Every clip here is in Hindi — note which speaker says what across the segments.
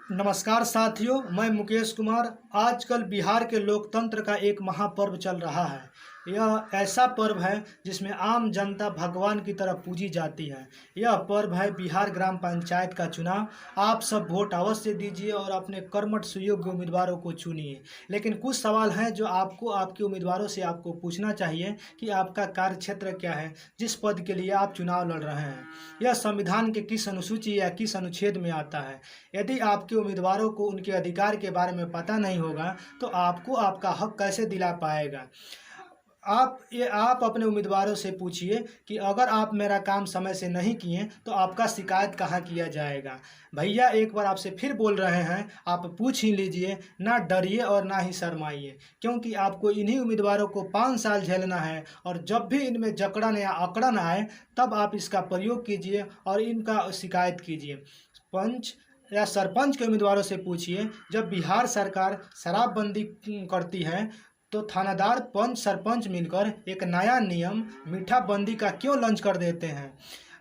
Speaker 1: नमस्कार साथियों, मैं मुकेश कुमार। आजकल बिहार के लोकतंत्र का एक महापर्व चल रहा है। यह ऐसा पर्व है जिसमें आम जनता भगवान की तरह पूजी जाती है। यह पर्व है बिहार ग्राम पंचायत का चुनाव। आप सब वोट अवश्य दीजिए और अपने कर्मठ सुयोग्य उम्मीदवारों को चुनिए। लेकिन कुछ सवाल हैं जो आपको आपके उम्मीदवारों से आपको पूछना चाहिए कि आपका कार्य क्षेत्र क्या है, जिस पद के लिए आप चुनाव लड़ रहे हैं। यह संविधान के किस अनुसूची या किस अनुच्छेद में आता है। यदि आपके उम्मीदवारों को उनके अधिकार के बारे में पता नहीं होगा तो आपको आपका हक कैसे दिला पाएगा। आप अपने उम्मीदवारों से पूछिए कि अगर आप मेरा काम समय से नहीं किए तो आपका शिकायत कहाँ किया जाएगा। भैया एक बार आपसे फिर बोल रहे हैं, आप पूछ ही लीजिए, ना डरिए और ना ही शर्माइए, क्योंकि आपको इन्हीं उम्मीदवारों को 5 साल झेलना है। और जब भी इनमें जकड़न या अकड़न आए तब आप इसका प्रयोग कीजिए और इनका शिकायत कीजिए। पंच या सरपंच के उम्मीदवारों से पूछिए, जब बिहार सरकार शराबबंदी करती है तो थानादार पंच सरपंच मिलकर एक नया नियम मीठा बंदी का क्यों लॉन्च कर देते हैं।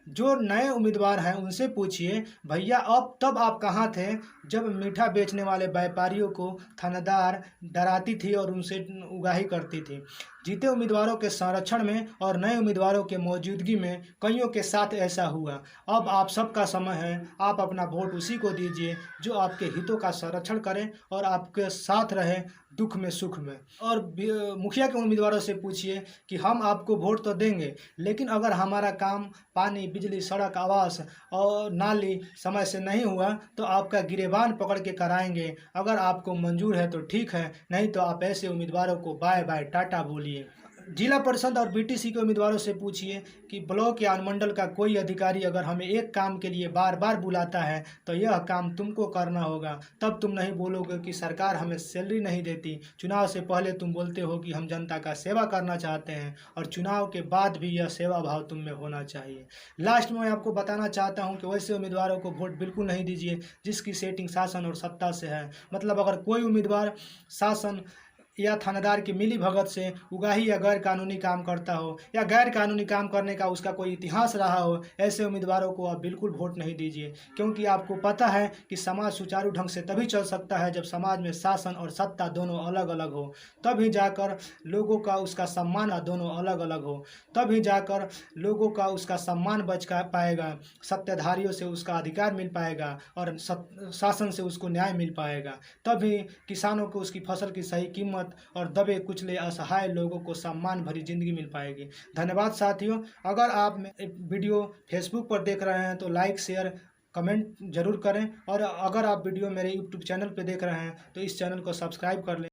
Speaker 1: जो नए उम्मीदवार हैं उनसे पूछिए, भैया अब तब आप कहाँ थे जब मीठा बेचने वाले व्यापारियों को थानादार डराती थी और उनसे उगाही करती थी। जीते उम्मीदवारों के संरक्षण में और नए उम्मीदवारों के मौजूदगी में कईयों के साथ ऐसा हुआ। अब आप सबका समय है, आप अपना वोट उसी को दीजिए जो आपके हितों का संरक्षण करे और आपके साथ रहे दुख में सुख में। और मुखिया के उम्मीदवारों से पूछिए कि हम आपको वोट तो देंगे, लेकिन अगर हमारा काम पानी, बिजली, सड़क, आवास और नाली समय से नहीं हुआ तो आपका गिरेबान पकड़ के कराएंगे। अगर आपको मंजूर है तो ठीक है, नहीं तो आप ऐसे उम्मीदवारों को बाय बाय टाटा बोलिए। जिला परिषद और बीटीसी के उम्मीदवारों से पूछिए कि ब्लॉक या अनुमंडल का कोई अधिकारी अगर हमें एक काम के लिए बार बार बुलाता है तो यह काम तुमको करना होगा। तब तुम नहीं बोलोगे कि सरकार हमें सैलरी नहीं देती। चुनाव से पहले तुम बोलते हो कि हम जनता का सेवा करना चाहते हैं, और चुनाव के बाद भी यह सेवा भाव तुम में होना चाहिए। लास्ट में मैं आपको बताना चाहता हूँ कि वैसे उम्मीदवारों को वोट बिल्कुल नहीं दीजिए जिसकी सेटिंग शासन और सत्ता से है। मतलब अगर कोई उम्मीदवार शासन या थानेदार की मिली भगत से उगाही या गैर कानूनी काम करता हो या गैर कानूनी काम करने का उसका कोई इतिहास रहा हो, ऐसे उम्मीदवारों को आप बिल्कुल वोट नहीं दीजिए। क्योंकि आपको पता है कि समाज सुचारू ढंग से तभी चल सकता है जब समाज में शासन और सत्ता दोनों अलग अलग हो। तभी जाकर लोगों का उसका सम्मान दोनों अलग अलग हो। तभी जाकर लोगों का उसका सम्मान बच पाएगा, सत्ताधारियों से उसका अधिकार मिल पाएगा और शासन से उसको न्याय मिल पाएगा। तभी किसानों को उसकी फसल की सही कीमत और दबे कुचले असहाय लोगों को सम्मान भरी जिंदगी मिल पाएगी। धन्यवाद साथियों। अगर आप वीडियो फेसबुक पर देख रहे हैं तो लाइक, शेयर, कमेंट जरूर करें, और अगर आप वीडियो मेरे यूट्यूब चैनल पर देख रहे हैं तो इस चैनल को सब्सक्राइब कर लें।